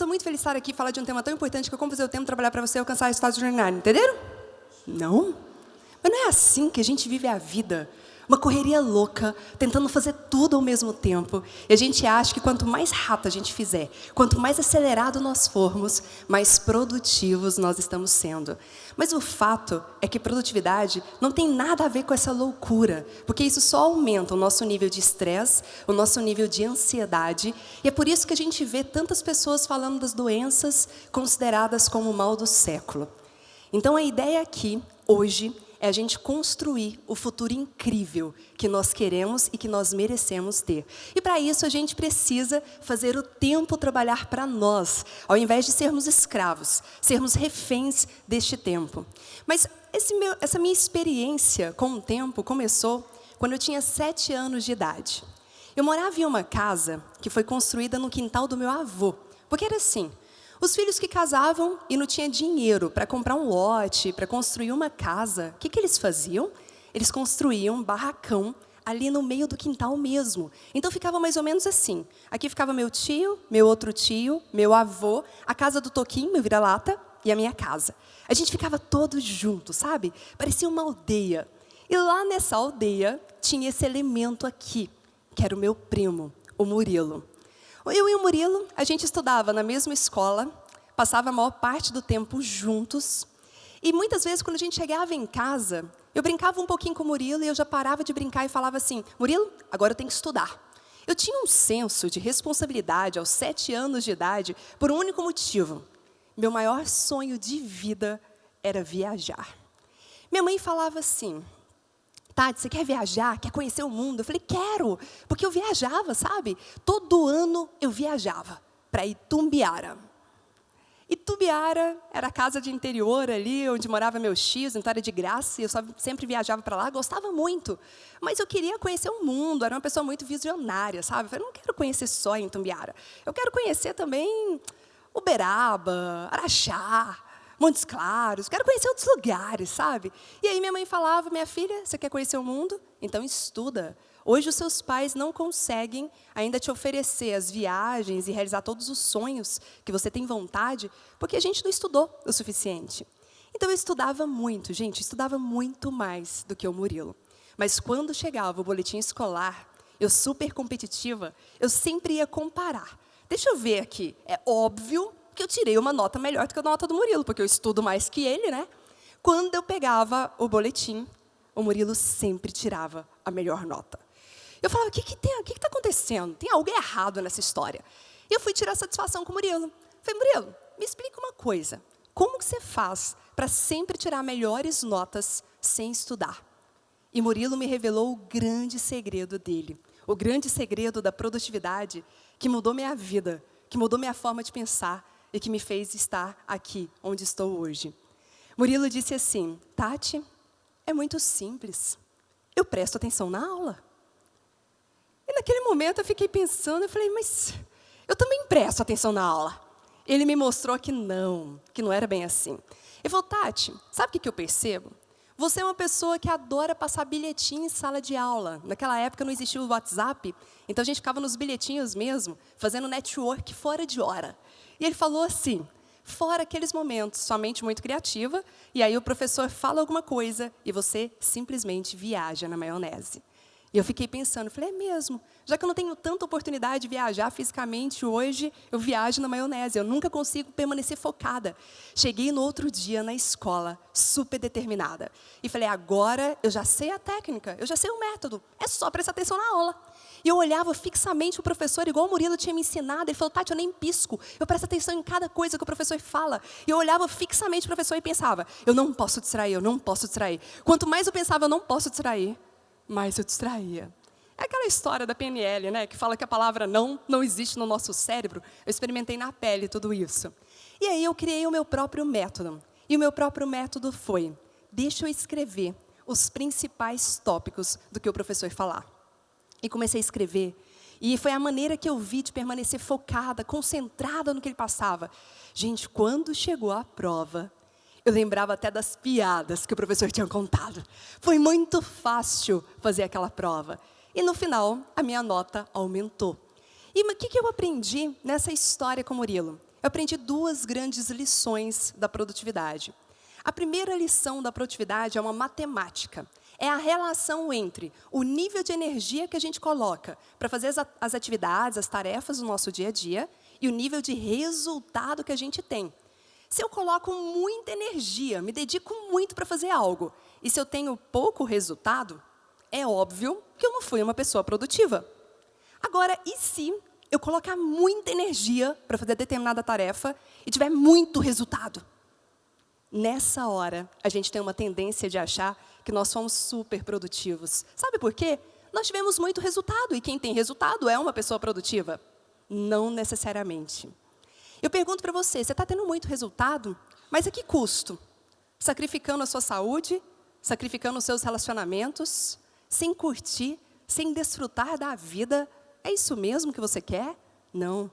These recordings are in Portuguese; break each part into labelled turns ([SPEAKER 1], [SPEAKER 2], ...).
[SPEAKER 1] estou muito feliz de estar aqui e falar de um tema tão importante que é como fazer o tempo trabalhar para você alcançar resultados extraordinários. Entenderam? Não? Mas não é assim que a gente vive a vida. Uma correria louca, tentando fazer tudo ao mesmo tempo. E a gente acha que quanto mais rápido a gente fizer, quanto mais acelerado nós formos, mais produtivos nós estamos sendo. Mas o fato é que produtividade não tem nada a ver com essa loucura, porque isso só aumenta o nosso nível de estresse, o nosso nível de ansiedade, e é por isso que a gente vê tantas pessoas falando das doenças consideradas como o mal do século. Então a ideia aqui, hoje, é a gente construir o futuro incrível que nós queremos e que nós merecemos ter. E para isso a gente precisa fazer o tempo trabalhar para nós, ao invés de sermos escravos, sermos reféns deste tempo. Mas essa minha experiência com o tempo começou quando eu tinha 7 anos de idade. Eu morava em uma casa que foi construída no quintal do meu avô, porque era assim. Os filhos que casavam e não tinham dinheiro para comprar um lote, para construir uma casa, o que eles faziam? Eles construíam um barracão ali no meio do quintal mesmo. Então ficava mais ou menos assim. Aqui ficava meu tio, meu outro tio, meu avô, a casa do Toquinho, meu vira-lata, e a minha casa. A gente ficava todos juntos, sabe? Parecia uma aldeia. E lá nessa aldeia tinha esse elemento aqui, que era o meu primo, o Murilo. Eu e o Murilo, a gente estudava na mesma escola, passava a maior parte do tempo juntos. E muitas vezes, quando a gente chegava em casa, eu brincava um pouquinho com o Murilo e eu já parava de brincar e falava assim, Murilo, agora eu tenho que estudar. Eu tinha um senso de responsabilidade aos 7 anos de idade por um único motivo. Meu maior sonho de vida era viajar. Minha mãe falava assim, Tati, você quer viajar? Quer conhecer o mundo? Eu falei, quero, porque eu viajava, sabe? Todo ano eu viajava para Itumbiara. Itumbiara era a casa de interior ali, onde morava meus tios, então era de graça, e eu sempre viajava para lá, gostava muito. Mas eu queria conhecer o mundo, era uma pessoa muito visionária, sabe? Eu falei, não quero conhecer só Itumbiara, eu quero conhecer também Uberaba, Araxá, Montes Claros, quero conhecer outros lugares, sabe? E aí minha mãe falava, minha filha, você quer conhecer o mundo? Então estuda. Hoje os seus pais não conseguem ainda te oferecer as viagens e realizar todos os sonhos que você tem vontade, porque a gente não estudou o suficiente. Então eu estudava muito, gente, estudava muito mais do que o Murilo. Mas quando chegava o boletim escolar, eu super competitiva, eu sempre ia comparar. Deixa eu ver aqui, é óbvio que eu tirei uma nota melhor do que a nota do Murilo, porque eu estudo mais que ele, né? Quando eu pegava o boletim, o Murilo sempre tirava a melhor nota. Eu falava, o que está acontecendo? Tem algo errado nessa história. E eu fui tirar satisfação com o Murilo. Falei, Murilo, me explica uma coisa. Como que você faz para sempre tirar melhores notas sem estudar? E Murilo me revelou o grande segredo dele. O grande segredo da produtividade que mudou minha vida, que mudou minha forma de pensar, e que me fez estar aqui, onde estou hoje. Murilo disse assim, Tati, é muito simples. Eu presto atenção na aula. E naquele momento eu fiquei pensando, eu falei, mas eu também presto atenção na aula. Ele me mostrou que não era bem assim. Ele falou, Tati, sabe o que eu percebo? Você é uma pessoa que adora passar bilhetinho em sala de aula. Naquela época não existia o WhatsApp, então a gente ficava nos bilhetinhos mesmo, fazendo network fora de hora. E ele falou assim, fora aqueles momentos, sua mente muito criativa, e aí o professor fala alguma coisa e você simplesmente viaja na maionese. E eu fiquei pensando, falei, é mesmo, já que eu não tenho tanta oportunidade de viajar fisicamente hoje, eu viajo na maionese, eu nunca consigo permanecer focada. Cheguei no outro dia na escola, super determinada, e falei, agora eu já sei a técnica, eu já sei o método, é só prestar atenção na aula. E eu olhava fixamente o professor, igual o Murilo tinha me ensinado, ele falou, Tati, eu nem pisco, eu presto atenção em cada coisa que o professor fala. E eu olhava fixamente o professor e pensava, eu não posso distrair, eu não posso distrair. Quanto mais eu pensava, eu não posso distrair, mais eu distraía. É aquela história da PNL, né, que fala que a palavra não existe no nosso cérebro. Eu experimentei na pele tudo isso. E aí eu criei o meu próprio método. E o meu próprio método foi, deixa eu escrever os principais tópicos do que o professor falar. E comecei a escrever. E foi a maneira que eu vi de permanecer focada, concentrada no que ele passava. Gente, quando chegou a prova, eu lembrava até das piadas que o professor tinha contado. Foi muito fácil fazer aquela prova. E no final, a minha nota aumentou. E o que eu aprendi nessa história com o Murilo? eu aprendi duas grandes lições da produtividade. A primeira lição da produtividade é uma matemática. É a relação entre o nível de energia que a gente coloca para fazer as atividades, as tarefas do nosso dia a dia e o nível de resultado que a gente tem. Se eu coloco muita energia, me dedico muito para fazer algo, e se eu tenho pouco resultado, é óbvio que eu não fui uma pessoa produtiva. Agora, e se eu colocar muita energia para fazer determinada tarefa e tiver muito resultado? Nessa hora, a gente tem uma tendência de achar que nós somos super produtivos. Sabe por quê? Nós tivemos muito resultado, e quem tem resultado é uma pessoa produtiva. Não necessariamente. Eu pergunto para você está tendo muito resultado, mas a que custo? Sacrificando a sua saúde, sacrificando os seus relacionamentos, sem curtir, sem desfrutar da vida. É isso mesmo que você quer? Não.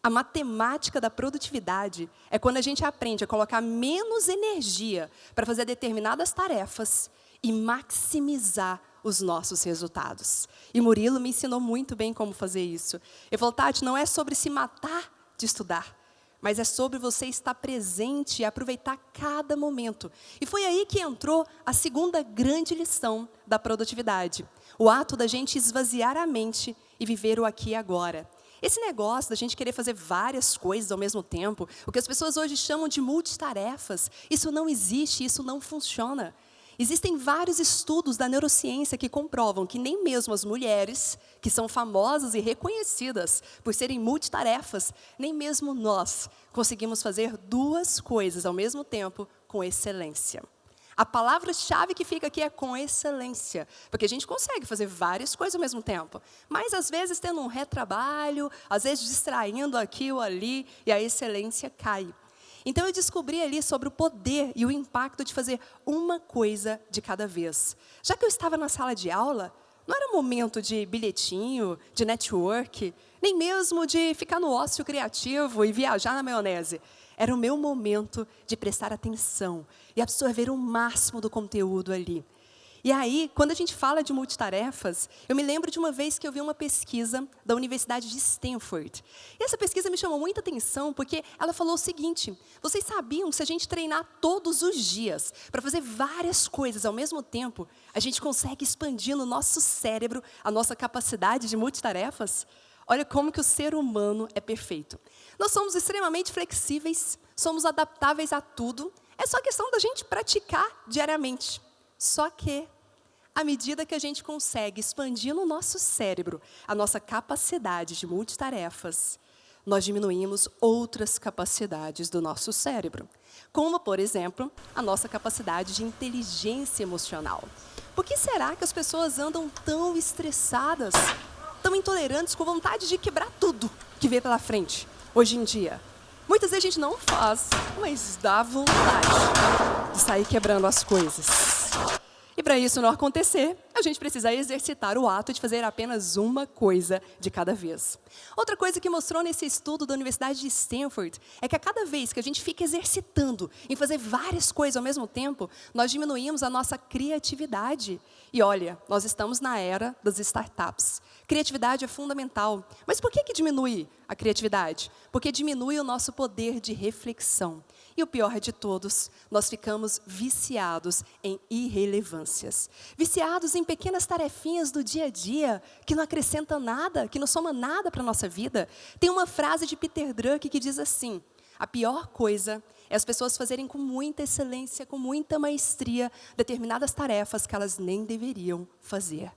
[SPEAKER 1] A matemática da produtividade é quando a gente aprende a colocar menos energia para fazer determinadas tarefas e maximizar os nossos resultados. E Murilo me ensinou muito bem como fazer isso. Ele falou, Tati, não é sobre se matar de estudar, mas é sobre você estar presente e aproveitar cada momento. E foi aí que entrou a segunda grande lição da produtividade. O ato da gente esvaziar a mente e viver o aqui e agora. Esse negócio da gente querer fazer várias coisas ao mesmo tempo, o que as pessoas hoje chamam de multitarefas, isso não existe, isso não funciona. Existem vários estudos da neurociência que comprovam que nem mesmo as mulheres, que são famosas e reconhecidas por serem multitarefas, nem mesmo nós conseguimos fazer duas coisas ao mesmo tempo com excelência. A palavra-chave que fica aqui é com excelência, porque a gente consegue fazer várias coisas ao mesmo tempo, mas às vezes tendo um retrabalho, às vezes distraindo aqui ou ali, e a excelência cai. Então eu descobri ali sobre o poder e o impacto de fazer uma coisa de cada vez. Já que eu estava na sala de aula, não era momento de bilhetinho, de network, nem mesmo de ficar no ócio criativo e viajar na maionese. Era o meu momento de prestar atenção e absorver o máximo do conteúdo ali. E aí, quando a gente fala de multitarefas, eu me lembro de uma vez que eu vi uma pesquisa da Universidade de Stanford. E essa pesquisa me chamou muita atenção porque ela falou o seguinte, vocês sabiam que se a gente treinar todos os dias para fazer várias coisas ao mesmo tempo, a gente consegue expandir no nosso cérebro a nossa capacidade de multitarefas? Olha como que o ser humano é perfeito. Nós somos extremamente flexíveis, somos adaptáveis a tudo, é só questão da gente praticar diariamente. Só que, à medida que a gente consegue expandir no nosso cérebro a nossa capacidade de multitarefas, nós diminuímos outras capacidades do nosso cérebro. Como, por exemplo, a nossa capacidade de inteligência emocional. Por que será que as pessoas andam tão estressadas, tão intolerantes, com vontade de quebrar tudo que vê pela frente, hoje em dia? Muitas vezes a gente não faz, mas dá vontade de sair quebrando as coisas. E para isso não acontecer, a gente precisa exercitar o ato de fazer apenas uma coisa de cada vez. Outra coisa que mostrou nesse estudo da Universidade de Stanford é que a cada vez que a gente fica exercitando em fazer várias coisas ao mesmo tempo, nós diminuímos a nossa criatividade. E olha, nós estamos na era das startups. Criatividade é fundamental. Mas por que diminui a criatividade? Porque diminui o nosso poder de reflexão. E o pior de todos, nós ficamos viciados em irrelevâncias. Viciados em pequenas tarefinhas do dia a dia, que não acrescentam nada, que não soma nada para a nossa vida. Tem uma frase de Peter Drucker que diz assim, a pior coisa é as pessoas fazerem com muita excelência, com muita maestria, determinadas tarefas que elas nem deveriam fazer.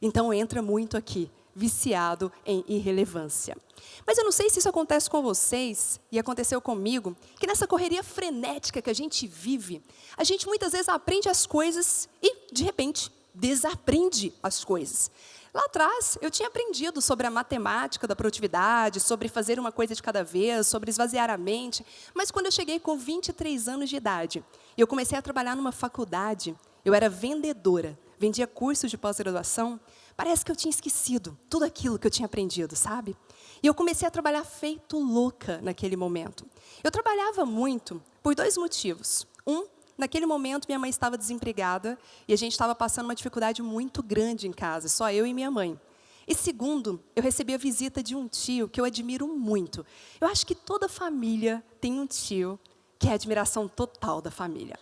[SPEAKER 1] Então entra muito aqui, viciado em irrelevância. Mas eu não sei se isso acontece com vocês, e aconteceu comigo, que nessa correria frenética que a gente vive, a gente muitas vezes aprende as coisas e, de repente, desaprende as coisas. Lá atrás, eu tinha aprendido sobre a matemática da produtividade, sobre fazer uma coisa de cada vez, sobre esvaziar a mente, mas quando eu cheguei com 23 anos de idade, e eu comecei a trabalhar numa faculdade, eu era vendedora, vendia cursos de pós-graduação, parece que eu tinha esquecido tudo aquilo que eu tinha aprendido, sabe? E eu comecei a trabalhar feito louca naquele momento. Eu trabalhava muito por dois motivos. Naquele momento, minha mãe estava desempregada e a gente estava passando uma dificuldade muito grande em casa, só eu e minha mãe. E segundo, eu recebi a visita de um tio que eu admiro muito. Eu acho que toda família tem um tio que é a admiração total da família.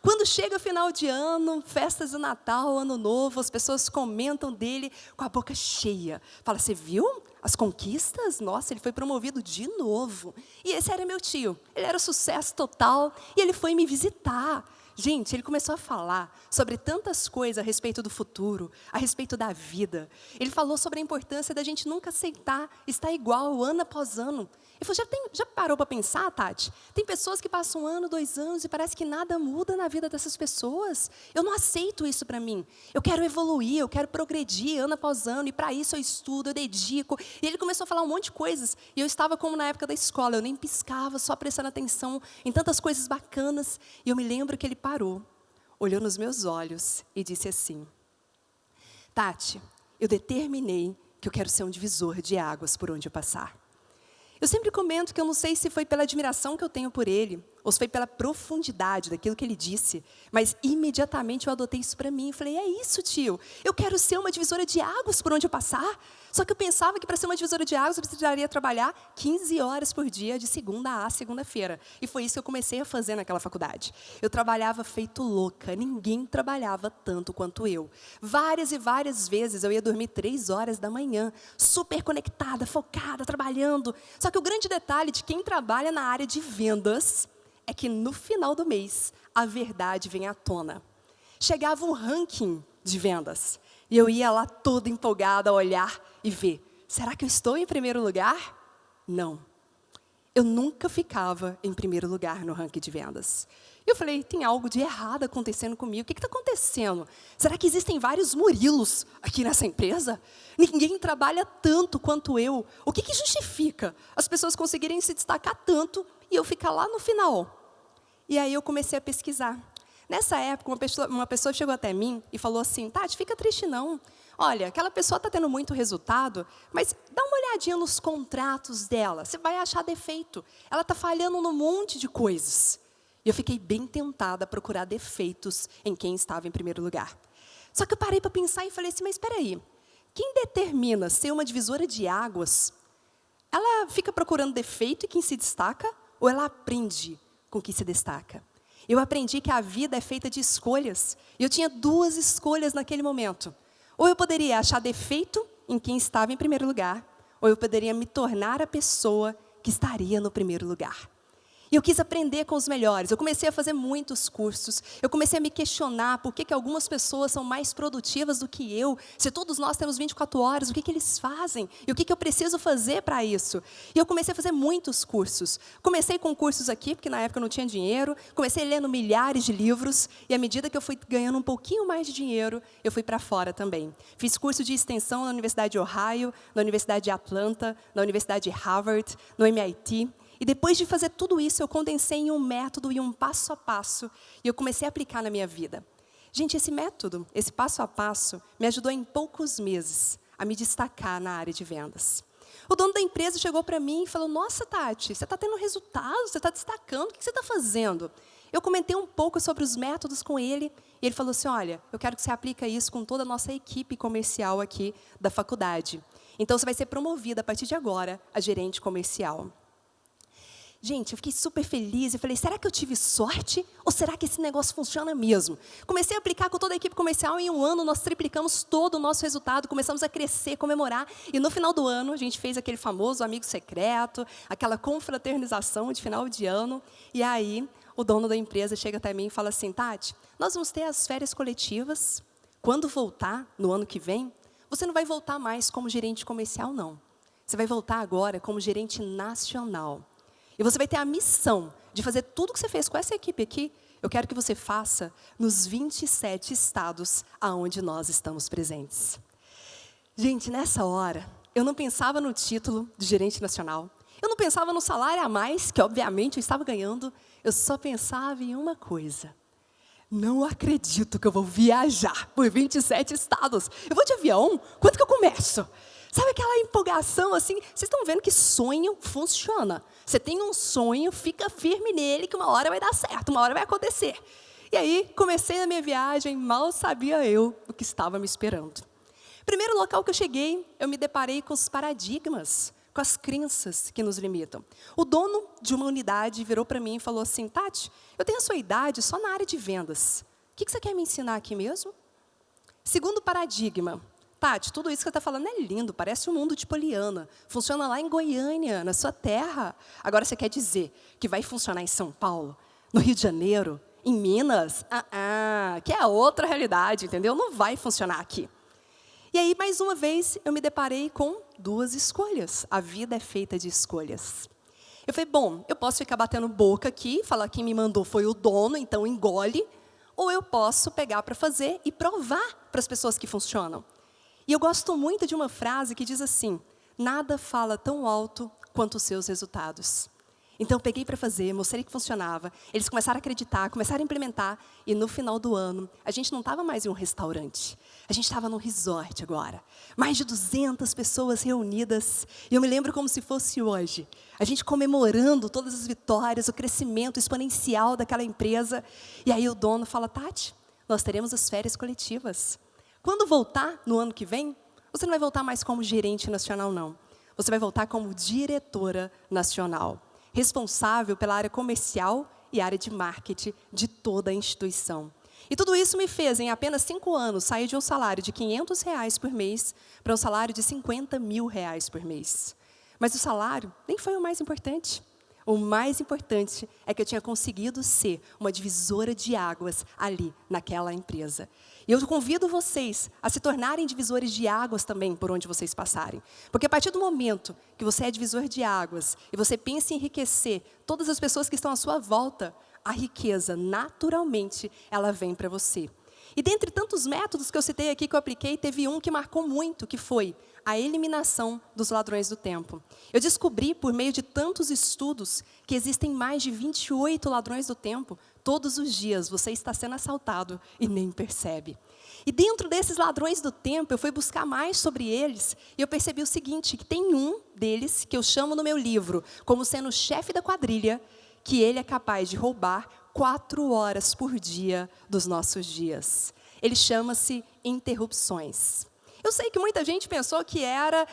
[SPEAKER 1] Quando chega o final de ano, festas de Natal, Ano Novo, as pessoas comentam dele com a boca cheia. Fala, você viu as conquistas? Nossa, ele foi promovido de novo. E esse era meu tio. Ele era um sucesso total e ele foi me visitar. Gente, ele começou a falar sobre tantas coisas a respeito do futuro, a respeito da vida. Ele falou sobre a importância da gente nunca aceitar estar igual ano após ano. Ele falou, já parou para pensar, Tati? Tem pessoas que passam 1 ano, 2 anos e parece que nada muda na vida dessas pessoas. Eu não aceito isso para mim. Eu quero evoluir, eu quero progredir ano após ano e para isso eu estudo, eu dedico. E ele começou a falar um monte de coisas e eu estava como na época da escola, eu nem piscava, só prestando atenção em tantas coisas bacanas. E eu me lembro que ele parou, olhou nos meus olhos e disse assim, Tati, eu determinei que eu quero ser um divisor de águas por onde eu passar. Eu sempre comento que eu não sei se foi pela admiração que eu tenho por ele, ou se foi pela profundidade daquilo que ele disse, mas imediatamente eu adotei isso para mim. Falei, é isso, tio, eu quero ser uma divisora de águas por onde eu passar. Só que eu pensava que para ser uma divisora de águas eu precisaria trabalhar 15 horas por dia, de segunda a segunda-feira. E foi isso que eu comecei a fazer naquela faculdade. Eu trabalhava feito louca, ninguém trabalhava tanto quanto eu. Várias e várias vezes eu ia dormir 3 horas da manhã, super conectada, focada, trabalhando. Só que o grande detalhe de quem trabalha na área de vendas é que no final do mês, a verdade vem à tona. Chegava um ranking de vendas. E eu ia lá toda empolgada a olhar e ver, será que eu estou em primeiro lugar? Não. Eu nunca ficava em primeiro lugar no ranking de vendas. E eu falei, tem algo de errado acontecendo comigo. O que está acontecendo? Será que existem vários Murilos aqui nessa empresa? Ninguém trabalha tanto quanto eu. O que justifica as pessoas conseguirem se destacar tanto e eu ficar lá no final? E aí eu comecei a pesquisar. Nessa época, uma pessoa chegou até mim e falou assim, Tati, fica triste não. Olha, aquela pessoa está tendo muito resultado, mas dá uma olhadinha nos contratos dela, você vai achar defeito. Ela está falhando num monte de coisas. E eu fiquei bem tentada a procurar defeitos em quem estava em primeiro lugar. Só que eu parei para pensar e falei assim, mas espera aí, quem determina ser uma divisora de águas, ela fica procurando defeito em quem se destaca ou ela aprende com quem se destaca? Eu aprendi que a vida é feita de escolhas. E eu tinha 2 escolhas naquele momento. Ou eu poderia achar defeito em quem estava em primeiro lugar, ou eu poderia me tornar a pessoa que estaria no primeiro lugar. E eu quis aprender com os melhores. Eu comecei a fazer muitos cursos. Eu comecei a me questionar por que algumas pessoas são mais produtivas do que eu. Se todos nós temos 24 horas, o que eles fazem? E o que eu preciso fazer para isso? E eu comecei a fazer muitos cursos. Comecei com cursos aqui, porque na época eu não tinha dinheiro. Comecei lendo milhares de livros. E à medida que eu fui ganhando um pouquinho mais de dinheiro, eu fui para fora também. Fiz curso de extensão na Universidade de Ohio, na Universidade de Atlanta, na Universidade de Harvard, no MIT. E depois de fazer tudo isso, eu condensei em um método e um passo a passo, e eu comecei a aplicar na minha vida. Gente, esse método, esse passo a passo, me ajudou em poucos meses a me destacar na área de vendas. O dono da empresa chegou para mim e falou, nossa, Tati, você está tendo resultados, você está destacando, o que você está fazendo? Eu comentei um pouco sobre os métodos com ele, e ele falou assim, olha, eu quero que você aplique isso com toda a nossa equipe comercial aqui da faculdade. Então, você vai ser promovida, a partir de agora, a gerente comercial. Gente, eu fiquei super feliz e falei, será que eu tive sorte ou será que esse negócio funciona mesmo? Comecei a aplicar com toda a equipe comercial e em 1 ano nós triplicamos todo o nosso resultado, começamos a crescer, comemorar. E no final do ano a gente fez aquele famoso amigo secreto, aquela confraternização de final de ano. E aí o dono da empresa chega até mim e fala assim, Tati, nós vamos ter as férias coletivas. Quando voltar, no ano que vem, você não vai voltar mais como gerente comercial, não. Você vai voltar agora como gerente nacional. E você vai ter a missão de fazer tudo que você fez com essa equipe aqui, eu quero que você faça nos 27 estados aonde nós estamos presentes. Gente, nessa hora, eu não pensava no título de gerente nacional, eu não pensava no salário a mais, que obviamente eu estava ganhando, eu só pensava em uma coisa. Não acredito que eu vou viajar por 27 estados. Eu vou de avião? Quanto que eu começo? Sabe aquela empolgação assim? Vocês estão vendo que sonho funciona. Você tem um sonho, fica firme nele que uma hora vai dar certo, uma hora vai acontecer. E aí, comecei a minha viagem, mal sabia eu o que estava me esperando. Primeiro local que eu cheguei, eu me deparei com os paradigmas, com as crenças que nos limitam. O dono de uma unidade virou para mim e falou assim, Tati, eu tenho a sua idade só na área de vendas. O que você quer me ensinar aqui mesmo? Segundo paradigma, Tati, tudo isso que você está falando é lindo, parece um mundo de Poliana. Funciona lá em Goiânia, na sua terra. Agora você quer dizer que vai funcionar em São Paulo, no Rio de Janeiro, em Minas? Que é a outra realidade, entendeu? Não vai funcionar aqui. E aí, mais uma vez, eu me deparei com duas escolhas. A vida é feita de escolhas. Eu falei, bom, eu posso ficar batendo boca aqui, falar que quem me mandou foi o dono, então engole, ou eu posso pegar para fazer e provar para as pessoas que funcionam. E eu gosto muito de uma frase que diz assim, nada fala tão alto quanto os seus resultados. Então, eu peguei para fazer, mostrei que funcionava, eles começaram a acreditar, começaram a implementar, e no final do ano, a gente não estava mais em um restaurante, a gente estava num resort agora. Mais de 200 pessoas reunidas, e eu me lembro como se fosse hoje. A gente comemorando todas as vitórias, o crescimento exponencial daquela empresa. E aí o dono fala, Tati, nós teremos as férias coletivas. Quando voltar, no ano que vem, você não vai voltar mais como gerente nacional, não. Você vai voltar como diretora nacional, responsável pela área comercial e área de marketing de toda a instituição. E tudo isso me fez, em apenas 5 anos, sair de um salário de R$500 por mês para um salário de R$50 mil por mês. Mas o salário nem foi o mais importante. O mais importante é que eu tinha conseguido ser uma divisora de águas ali, naquela empresa. E eu convido vocês a se tornarem divisores de águas também por onde vocês passarem. Porque a partir do momento que você é divisor de águas e você pensa em enriquecer todas as pessoas que estão à sua volta, a riqueza, naturalmente, ela vem para você. E dentre tantos métodos que eu citei aqui, que eu apliquei, teve um que marcou muito, que foi a eliminação dos ladrões do tempo. Eu descobri, por meio de tantos estudos, que existem mais de 28 ladrões do tempo. Todos os dias você está sendo assaltado e nem percebe. E dentro desses ladrões do tempo, eu fui buscar mais sobre eles, e eu percebi o seguinte, que tem um deles, que eu chamo no meu livro, como sendo o chefe da quadrilha, que ele é capaz de roubar 4 horas por dia dos nossos dias. Ele chama-se interrupções. Eu sei que muita gente pensou que era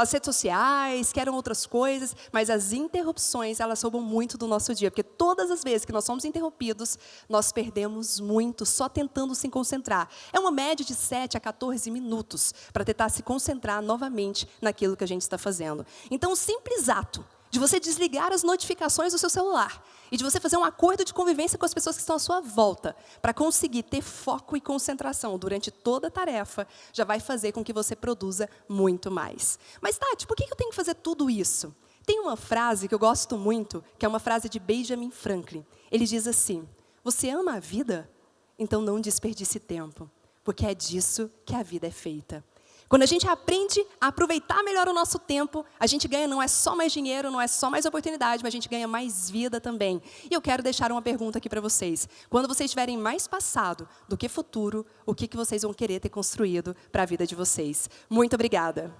[SPEAKER 1] as redes sociais, que eram outras coisas, mas as interrupções, elas roubam muito do nosso dia, porque todas as vezes que nós somos interrompidos, nós perdemos muito só tentando se concentrar. É uma média de 7 a 14 minutos para tentar se concentrar novamente naquilo que a gente está fazendo. Então, o simples ato de você desligar as notificações do seu celular e de você fazer um acordo de convivência com as pessoas que estão à sua volta para conseguir ter foco e concentração durante toda a tarefa, já vai fazer com que você produza muito mais. Mas, Tati, por que eu tenho que fazer tudo isso? Tem uma frase que eu gosto muito, que é uma frase de Benjamin Franklin. Ele diz assim, você ama a vida? Então não desperdice tempo, porque é disso que a vida é feita. Quando a gente aprende a aproveitar melhor o nosso tempo, a gente ganha não é só mais dinheiro, não é só mais oportunidade, mas a gente ganha mais vida também. E eu quero deixar uma pergunta aqui para vocês. Quando vocês tiverem mais passado do que futuro, o que vocês vão querer ter construído para a vida de vocês? Muito obrigada.